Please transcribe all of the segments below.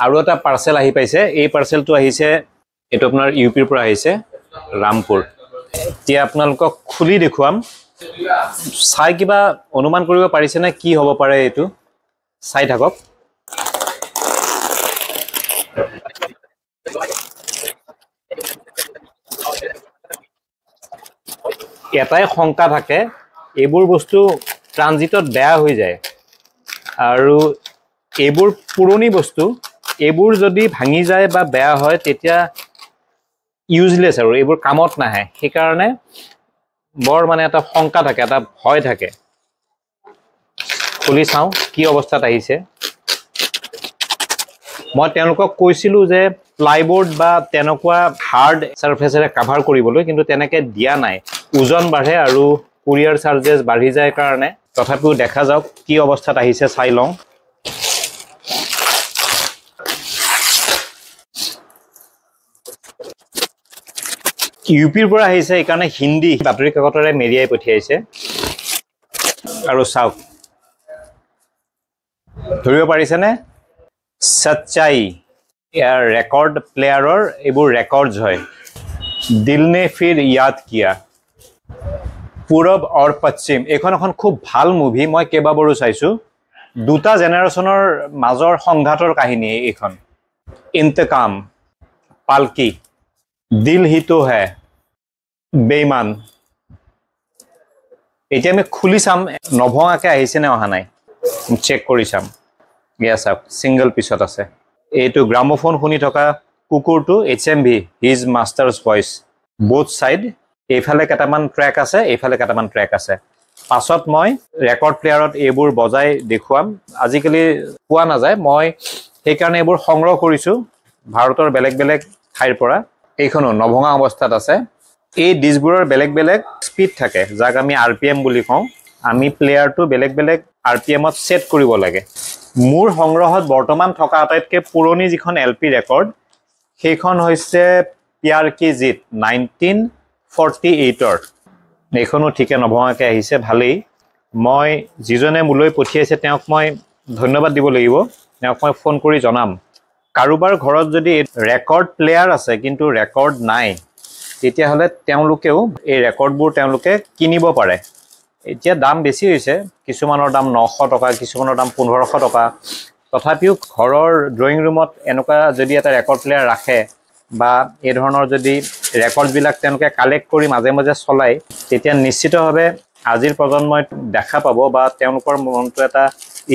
আৰু এটা পাৰ্সেল আহি পাইছে এই পাৰ্সেলটো আহিছে এটো আপোনাৰ ইউপিৰ পৰা আহিছে ৰামপুৰ এতিয়া আপোনালোকক খুলি দেখুৱাম চাই কিবা অনুমান কৰিব পাৰিছে না কি হ'ব পাৰে এটো চাই থাকক এটাই শংকা থাকে এইবোৰ বস্তু ট্ৰানজিটত বেয়া হৈ যায় আৰু এইবোৰ পুৰণি বস্তু এইবোৰ যদি ভাঙি যায় বা বেয়া হয় তেতিয়া ইউজলেছ আৰু এইবোৰ কামত নাহে সেই কাৰণে বৰ মানে এটা শংকা থাকে এটা ভয় থাকে খুলি চাও কি অৱস্থাত আহিছে মই তেওঁলোকক কৈছিলো যে প্লাইবোৰ্ড বা তেনেকুৱা হাৰ্ড সাৰফেসেৰে কভাৰ কৰিবলৈ কিন্তু তেনেকে দিয়া নাই ওজন বাঢ়ে আৰু কুৰিয়াৰ চাৰ্জেস বাঢ়ি যায় কাৰণে তথাপিও দেখা যাওক কি অৱস্থাত আহিছে চাই লওঁ ইউপিৰ পৰা আহিছে এই কাৰণে হিন্দী বাতৰি কাকতৰে মেৰিয়াই পঠিয়াইছে আৰু চাওক ধৰিব পাৰিছেনে सच्चाई यार रेकॉर्ड प्लेयरर एबो रेकॉर्ड्स হয় दिल ने फिर याद किया पूरब और पश्चिम এখন খুব ভাল মুভি মই কেবাবাৰো চাইছো দুটা জেনাৰেশনৰ মাজৰ সংঘাতৰ কাহিনী এখন ইন্তকাম পালকি দিল হি তো है বেঈমান এতিয়া আমি খুলি চাম নভঙাকে আহিছে নে অহা নাই চেক কৰি চাম Yes, single piece আছে এইটো গ্ৰামোফোন শুনি থকা কুকুৰটো HMV his master's voice both side এইফালে কেটামান ট্ৰেক আছে এইফালে কেটামান ট্ৰেক আছে পাছত মই ৰেকৰ্ড প্লেয়াৰত এইবোৰ বজাই দেখুৱাম আজিকালি পোৱা নাযায় মই সেই কাৰণে এইবোৰ সংগ্ৰহ কৰিছো ভাৰতৰ বেলেগ বেলেগ ঠাইৰ পৰা এইখনো নভঙা অৱস্থাত আছে এই ডিস্কবোৰৰ বেলেগ বেলেগ স্পিড থাকে যাক আমি RPM বুলি কওঁ আমি প্লেয়াৰটো বেলেগ বেলেগ RPM ত সেট কৰিব লাগে মোৰ সংগ্ৰহত বৰ্তমান থকা আটাইতকৈ পুৰণি যিখন LP ৰেকৰ্ড সেইখন হৈছে প্যাৰ কি জিত 1948 ৰ এইখনো ঠিকে নভঙাকে আহিছে ভালেই মই যিজনে মুলৈ পঠিয়াইছে তেওঁক মই ধন্যবাদ দিব লাগিব তেওঁক মই ফোন কৰি জনাম কাৰোবাৰ ঘৰত যদি ৰেকৰ্ড প্লেয়াৰ আছে কিন্তু ৰেকৰ্ড নাই তেতিয়া হলে তেওঁলোকেও এই ৰেকৰ্ডবোৰ তেওঁলোকে কিনিব পাৰে এতিয়া দাম বেছি হৈছে কিছুমানৰ দাম 900 টকা কিছুমানৰ দাম 1500 টকা তথাপিও ঘৰৰ ড্ৰয়িং ৰুমত এনেকুৱা যদি এটা ৰেকৰ্ড প্লেয়াৰ ৰাখে বা এই ধৰণৰ যদি ৰেকৰ্ড বিলাক তেওঁলোকে কালেক্ট কৰি মাজে মাজে চলাই তেতিয়া নিশ্চিতভাৱে আজিৰ প্ৰজন্মই দেখা পাব বা তেওঁলোকৰ মনটো এটা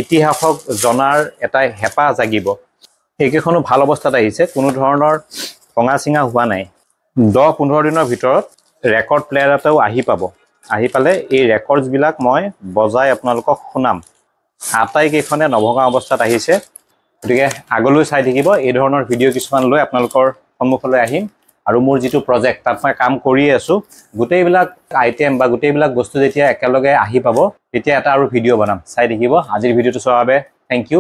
ইতিহাসক জনাৰ এটা হেপা জাগিব এইকেখনো ভাল অৱস্থাত আহিছে কোনো ধৰণৰ ভঙা চিঙা হোৱা নাই 10-15 দিনৰ ভিতৰত ৰেকৰ্ড প্লেয়াৰ এটাও আহি পাব আহি পালে এই ৰেকৰ্ডছ বিলাক মই বজাই আপোনালোকক শুনাম আটাই কেখনে নভঙা অৱস্থাত আহিছে গতিকে আগলৈ চাই থাকিব এই ধৰণৰ ভিডিও কিছুমান লৈ আপোনালোকৰ সন্মুখলৈ আহিম আৰু মোৰ যেটো প্ৰজেক্ট তাত মই কাম কৰি আছো গুটেইবিলাক আইটেম বা গুটেইবিলাক বস্তু যেতিয়া একেলগে আহি পাব তেতিয়া এটা আৰু ভিডিও বনাম চাই থাকিব আজিৰ ভিডিওটো চোৱাৰ বাবে থ্যাংক ইউ